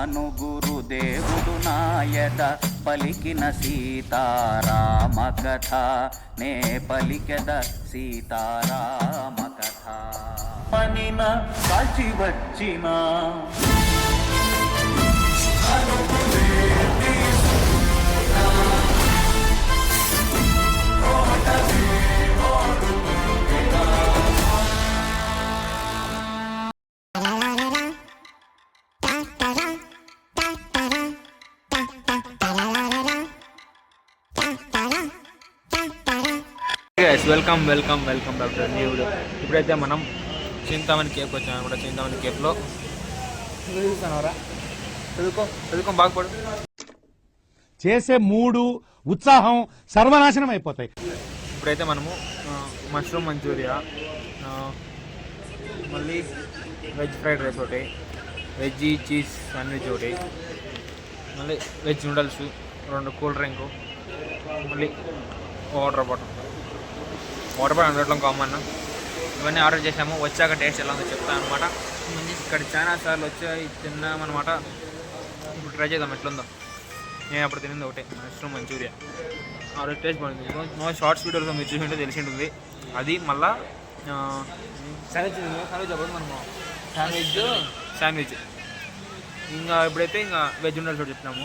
విన్నాను గురుదేవుడు నాయద పలికిన సీతారామ కథ, నే పలికెద సీతారామ కథ. పనిన కాల్చి వచ్చిన వెల్కమ్ డాక్టర్ న్యూ వీడియో. ఇప్పుడైతే మనం చింతామణి కేఫ్కి వచ్చాము అనమాట. చింతామణి కేఫ్లో చూస్తానవరా, చదువుకో బాగుపడు. చేసే మూడు ఉత్సాహం సర్వనాశనం అయిపోతాయి. ఇప్పుడైతే మనము మష్రూమ్ మంచూరియా, మళ్ళీ వెజ్ ఫ్రైడ్ రైస్ ఒకటి, వెజ్ చీజ్ శాండ్విచ్ ఒకటి, మళ్ళీ వెజ్ నూడిల్స్, 2 కూల్ డ్రింకు, మళ్ళీ వాటర్ బాటిల్ అందులో కామన్. ఇవన్నీ ఆర్డర్ చేసాము. వచ్చాక టేస్ట్ ఎలా ఉందో చెప్తాను అనమాట. ఇక్కడ చాలా సార్లు వచ్చాయి, తిన్నామన్నమాట. ఇప్పుడు ట్రై చేద్దాం ఎట్లుందో. నేను అప్పుడు తినింది ఒకటే, మష్రూమ్ మంచూరియా. ఆ రోజు టేస్ట్ బాగుంది. నో షార్ట్స్ వీడియోలో మీరు చూసి ఉంటే తెలిసి ఉంటుంది. అది మళ్ళా శాండ్విచ్ అప్పుడు మనము శాండ్విచ్ ఇంకా ఇప్పుడైతే ఇంకా వెజ్ నూడిల్స్ ఒకటి చెప్తున్నాము.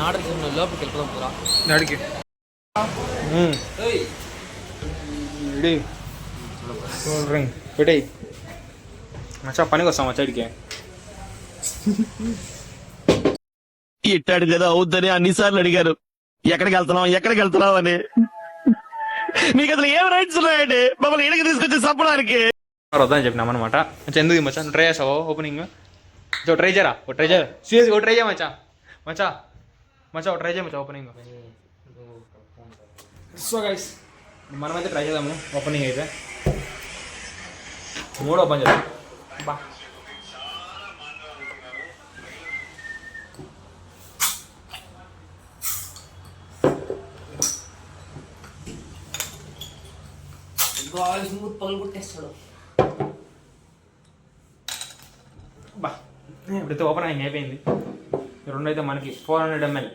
ఆర్డర్ చేసిన లోపలికి వెళ్ళిపోదాం కూడా అడిగి కూల్ డ్రింక్ పెట్టి మచ్చా పనికి వస్తాం మచ్చడికి. ఇట్టాడు కదా అవుద్దని అన్నిసార్లు అడిగారు, ఎక్కడికి వెళ్తున్నావు అని. మీకు అసలు ఏం రైట్స్ ఉన్నాయండి మమ్మల్ని ఇంటికి తీసుకొచ్చి చంపడానికి? వద్దని చెప్పినాం అనమాట. ఎందుకు మచ్చా ట్రై చేస్తావు ఓపెనింగ్? ట్రై చేయరా, సీరియస్గా ట్రై చేయ మచ్చా ట్రై చేయ మచ్చా ఓపెనింగ్. సో గైస్ మనమైతే ట్రై చేద్దాము ఓపెనింగ్ అయితే. 3 ఓపెన్ చేద్దాం. బా పగలగొట్టేస్తాడు. బా ఇప్పుడైతే ఓపెన్ అయింది, అయిపోయింది. 2 అయితే మనకి 400 ml.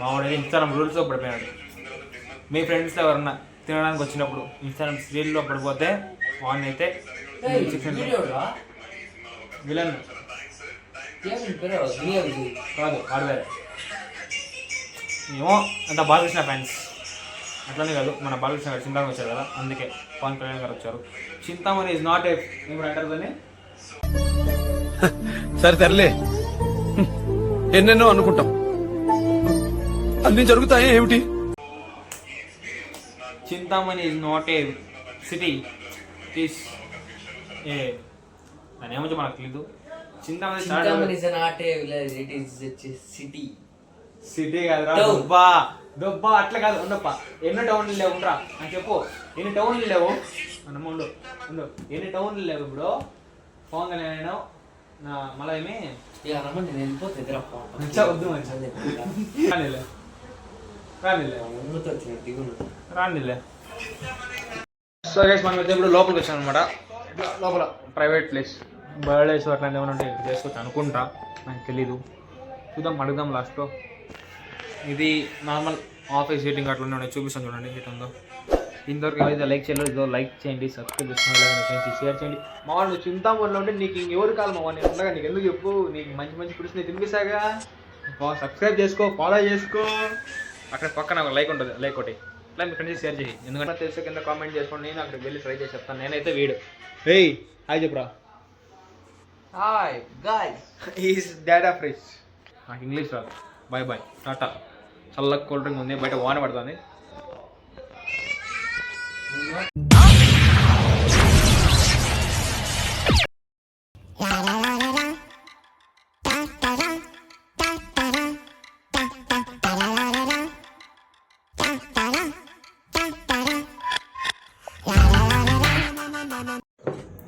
మామూలుగా ఇన్స్టాగ్రామ్ రూల్స్లో పడిపోయాడు. మీ ఫ్రెండ్స్లో ఎవరన్నా తినడానికి వచ్చినప్పుడు ఇన్స్టాగ్రామ్ స్క్రీన్లో పడిపోతే ఆన్ అయితే విలన్ కాదు ఆడవేరే. ఏమో అంత బాలకృష్ణ ఫ్యాన్స్ అట్లనే కాదు, మన బాలకృష్ణ గారు చింతామణి వచ్చారు కదా, అందుకే పవన్ కళ్యాణ్ గారు వచ్చారు. చింతామణి ఈజ్ నాట్ ఏం అంటారు దాన్ని? సరే తెరలే, ఎన్నెన్నో అనుకుంటాం, అన్ని జరుగుతాయి ఏమిటి? Chintamani is not a city, it is a దాని ఏమో మనకు తెలీదు. చింతామణి సిటీ కాదురా, దొబ్బా అట్లా కాదు. ఉండప్ప ఎన్నో టౌన్లు లేవు ఉండరా అని చెప్పు. ఎన్ని టౌన్లు లేవు అన్నమ్మ? ఉండు ఎన్ని టౌన్లు లేవు ఇప్పుడు? పవన్ కళ్యాణ్ మళ్ళీ ఏమి రానిలే. సో గైస్ మనం అయితే ఇప్పుడు లోపలికి వచ్చాం అనమాట. లోపల ప్రైవేట్ ప్లేస్, బర్త్డేస్ అట్లాంటి ఏమైనా ఉంటే ఇక్కడ చేసుకోవచ్చు అనుకుంటా, నాకు తెలీదు. చూద్దాం, అడుగుదాం లాస్ట్లో. ఇది నార్మల్ ఆఫీస్ సీటింగ్ అట్లా ఉన్నాయి, చూపిస్తాను చూడండి ఎట్లా ఉందో. ఇంతవరకు ఏదైతే లైక్ చేయలేదు లైక్ చేయండి, సబ్స్క్రైబ్ చేసుకోండి, షేర్ చేయండి. మా వాళ్ళు చింతామణిలో ఉంటే నీకు ఇంకెవరు కాదు మా వాళ్ళు ఉండగా, నీకు ఎందుకు చెప్పు, నీకు మంచి మంచి ఫుడ్స్ నేను తినిపిస్తాగా. సబ్స్క్రైబ్ చేసుకో, ఫాలో చేసుకో. అక్కడ పక్కన ఒక లైక్ ఉంటుంది, లైక్ ఒకటి ఇట్లా మీ ఫ్రెండ్స్ షేర్ చేయి. ఎందుకంటే తెలిసే కింద కామెంట్ చేసుకోండి, నేను అక్కడికి వెళ్ళి ట్రై చేసి చెప్తాను. నేనైతే వీడు హాయ్ చెప్పురా. Hi guys, is data fresh. నాకు ఇంగ్లీష్ రాదు. Bye bye, tata. చల్లగా కూల్ డ్రింక్ ఉంది, బయట వాన పడుతుంది.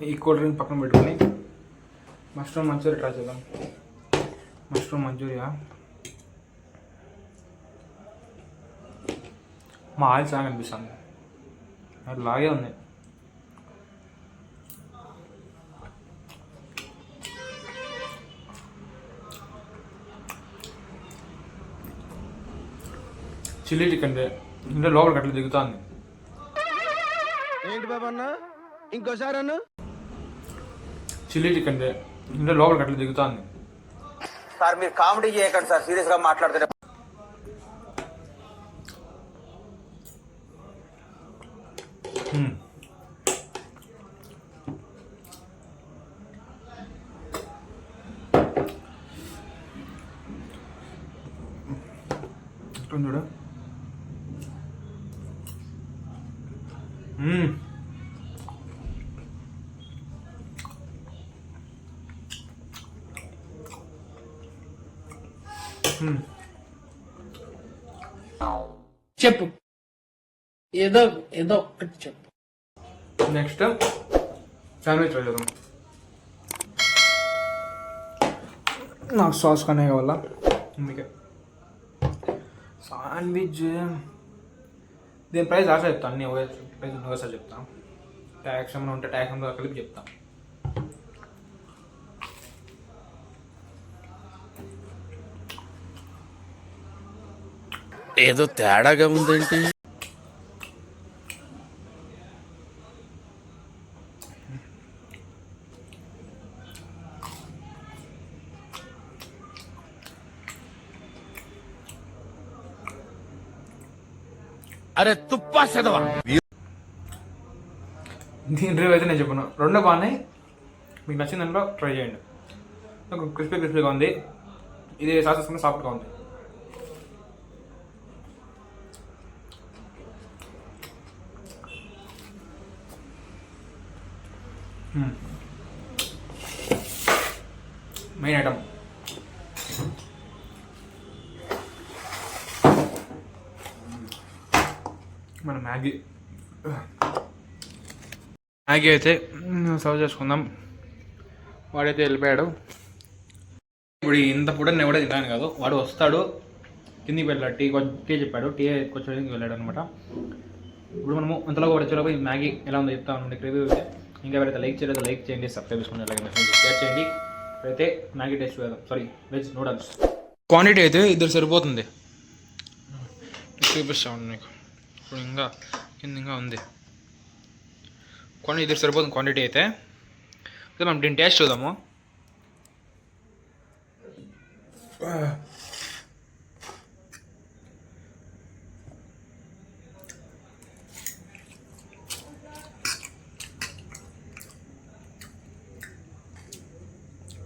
ఈ కూల్ డ్రింక్ పక్కన పెట్టుకొని మష్రూమ్ మంచూరియా ట్రై చేద్దాం. మష్రూమ్ మంచూరియా మా ఆయిల్ చాలా అనిపిస్తుంది, అది లాగే ఉంది. చిల్లీ చికెన్ అంటే లోపలికి అట్లా దిగుతుంది. ఏంటి బాబా అన్న ఇంకోసారి అన్న చిల్లీ చికెన్ అంటే లోపలికి అట్లా దిగుతుంది. సార్ మీరు కామెడీ చేయకండి సార్, సీరియస్ గా మాట్లాడుతుంటే. చూడ చెప్పు, ఏదో ఏదో ఒక్కటి చెప్పు. నెక్స్ట్ శాండ్విచ్ ట్రై చేద్దాం. నాకు సాస్ కానీ కావాలా అందుకే శాండ్విచ్. దీని ప్రైస్ ఆశ చెప్తాను, అన్నీ ఒకే ప్రైస్ ఒకేసారి చెప్తాను. ట్యాక్స్ ఏమైనా ఉంటే ట్యాక్స్ ఏమైనా కలిపి చెప్తాను. ఏదో తేడాగా ఉందేంటి? అరే తుప్పా చదవా. దీని రివ్యూ అయితే నేను చెప్పాను, రెండో బాగున్నాయి. మీకు నచ్చిన దాంట్లో ట్రై చేయండి. నాకు క్రిస్పీగా ఉంది, ఇది సాస్ వేసుకుంటే సాఫ్ట్గా ఉంది. మెయిన్ ఐటమ్ మన మ్యాగీ అయితే సర్వ్ చేసుకుందాం. వాడైతే వెళ్ళిపోయాడు. ఇప్పుడు ఇంత పూట నేను కూడా తిన్నాను కాదు, వాడు వస్తాడు కిందికి వెళ్ళాడు. టీ చెప్పాడు, టీ కొంచెం వెళ్ళాడు అనమాట. ఇప్పుడు మనము అంతలో వచ్చేలోపు ఈ మ్యాగీ ఎలా ఉందో చెప్తా ఉన్నాను. రివ్యూ అయితే ఇంకా ఎవరైతే లైక్ చేయలేదో లైక్ చేయండి, సబ్స్క్రైబ్ చేసుకోండి, అలాగే మెసేజ్ షేర్ చేయండి. అయితే మ్యాగీ టేస్ట్ వేద్దాం. Sorry, veg noodles. క్వాంటిటీ అయితే ఇద్దరు సరిపోతుంది. చూపిస్తాను మీకు. ఇప్పుడు ఇంకా కింద ఇంకా ఉంది. క్వాంటిటీ ఇద్దరు సరిపోతుంది క్వాంటిటీ అయితే. అయితే మనం దీన్ని టేస్ట్ చూద్దాము.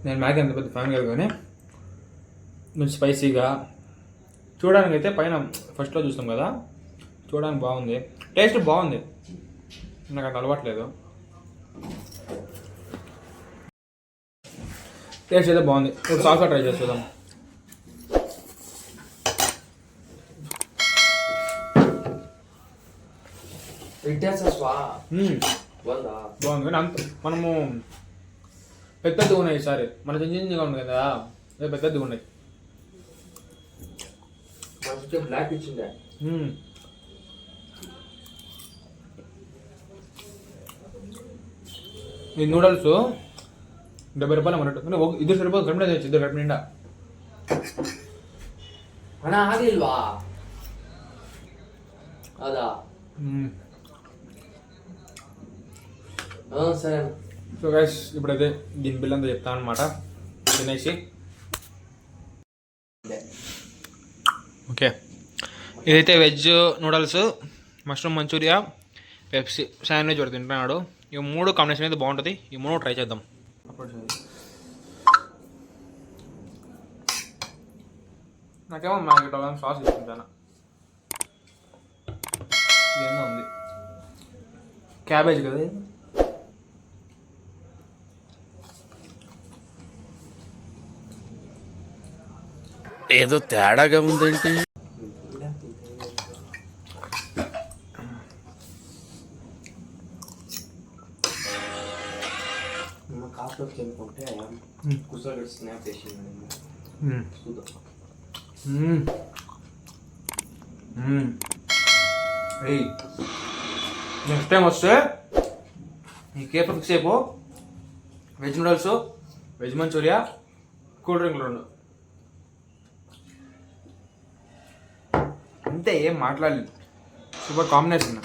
నేను మ్యాగీ అంత పెద్ద ఫ్యాన్ కాదు, కానీ కొంచెం స్పైసీగా చూడడానికి అయితే పైన ఫస్ట్లో చూస్తాం కదా, చూడడానికి బాగుంది, టేస్ట్ బాగుంది. నాకు అంత అలవాట్లేదు. టేస్ట్ అయితే బాగుంది. ఇప్పుడు సాస్గా ట్రై చేసి చూద్దాం. బాగుంది, కానీ అంత మనము పెద్దది ఉన్నాయి ఈసారి. మన చిన్నగా ఉంది కదా, అదే పెద్దది ఉన్నాయి. బ్లాక్ ఇచ్చిందే. ఈ నూడిల్స్ 70 రూపాయలు అన్నట్టు, కానీ ఇద్దరు సరిపోతుంది. కరెక్ట్ తెచ్చు, ఇద్దరు కరెక్ట్ నిండా. అన్నా ఆగిల్వా అదా? సరే. సో గైస్, ఇప్పుడైతే దీని బిల్ అంతా చెప్తాను అనమాట. తినేసి ఓకే, ఇదైతే veg noodles, mushroom manchurian, Pepsi, sandwich కూడా తింటున్నాడు. ఈ 3 కాంబినేషన్ అయితే బాగుంటుంది. ఈ 3 ట్రై చేద్దాం. నాకేమో మ్యాగీ టాలన్ సాస్ తీసుకుంటాను. ఇదేమో ఉంది క్యాబేజ్ కదా. ఏదో తేడాగా ఉందేంటి? నెక్స్ట్ టైం వస్తే ఈ కేప్ ఫిక్స్ అయిపో. Veg noodles, veg manchuria, cool డ్రింక్లు 2. అంతే, ఏం మాట్లాడలేదు. Super combination.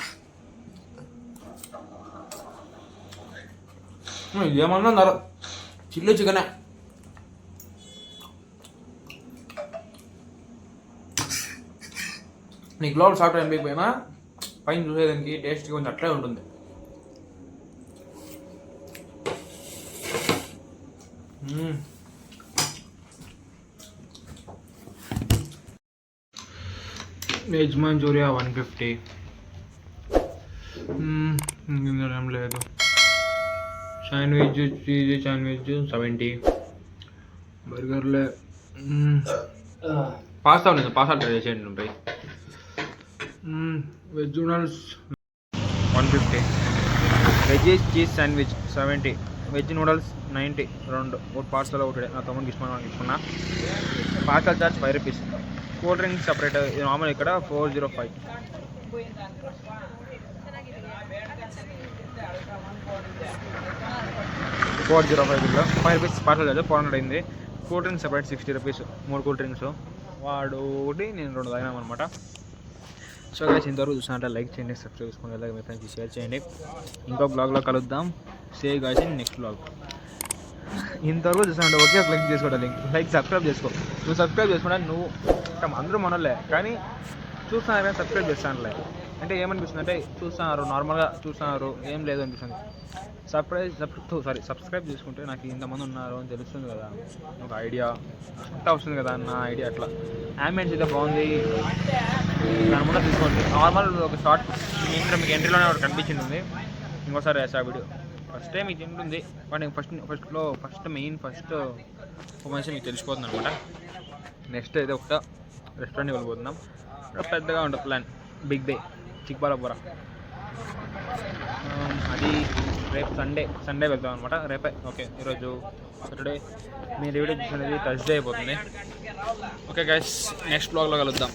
ఏమన్నా చిల్లు చికెనే. నీకు లోపల సాఫ్ట్వేర్ ఎంపికపోయినా పైన చూసేదానికి టేస్ట్ కొంచెం అట్లే ఉంటుంది. Veg manchurian 150. ఏం లేదు. Sandwich cheese sandwich 70. బర్గర్లే. పాస్తా ఉండదు, పాస్తా ట్రై చేసేయండి ఉంటాయి. Veg noodles 150. Veg cheese sandwich 70. Veg noodles 90. 2 ఒకటి పార్సల్ ఒకటి నా తమ్ముడికి తీసుకున్నా. Parcel charge 5 rupees. Cool drinks separate. ఇది నార్మల్ ఇక్కడ 405. బిల్ 5 రూపీస్ పార్సల్ చార్జ్ 400 అయింది. Cool drinks separate 60 rupees. 3 cool drinks, వాడు ఒకటి నేను 2 తాగినాం అనమాట. సో గైస్, ఇంతవరకు చూసినట్టే లైక్ చేయండి, సబ్స్క్రైబ్ చేసుకోండి, అలాగే మీ ఫ్రెండ్స్కి షేర్ చేయండి. ఇంకో బ్లాగ్లో కలుద్దాం. సే గైస్ ఇన్ నెక్స్ట్ బ్లాగ్. ఇంతవరకు చూసినట్టే ఒకే ఒక లైక్ చేసుకోవాలి. లైక్ సబ్స్క్రైబ్ చేసుకో. నువ్వు సబ్స్క్రైబ్ చేసుకుంటా, నువ్వు అందరూ మనలే కానీ చూస్తున్నారు కానీ సబ్స్క్రైబ్ చేస్తానులే. అంటే ఏమనిపిస్తుంది అంటే చూస్తున్నారు, నార్మల్గా చూస్తున్నారు, ఏం లేదు అనిపిస్తుంది. సబ్స్క్రైబ్ చేసుకుంటే నాకు ఇంతమంది ఉన్నారు అని తెలుస్తుంది కదా, ఒక ఐడియా అంతా వస్తుంది కదా. నా ఐడియా అట్లా యాంబియన్స్ అయితే బాగుంది, దాని ముందు తీసుకోండి. నార్మల్ ఒక షార్ట్ మీకు ఎంట్రీలోనే ఒకటి కనిపించింది. ఇంకోసారి వేసా వీడియో. ఫస్ట్ టైం మీకు ఉంటుంది బట్ ఫస్ట్ ఒక మనిషి మీకు తెలిసిపోతుంది అనమాట. నెక్స్ట్ అయితే ఒక రెస్టారెంట్కి వెళ్ళిపోతున్నాం. పెద్దగా ఉంటుంది ప్లాన్. Big day చిక్బాలాపురం. అది రేపు సండే వెళ్తాం అనమాట. రేపే. ఓకే, ఈరోజు సాటర్డే. మీరు వీడియో చూసినది థర్స్డే అయిపోతుంది. ఓకే గైస్, నెక్స్ట్ బ్లాగ్లో కలుద్దాం.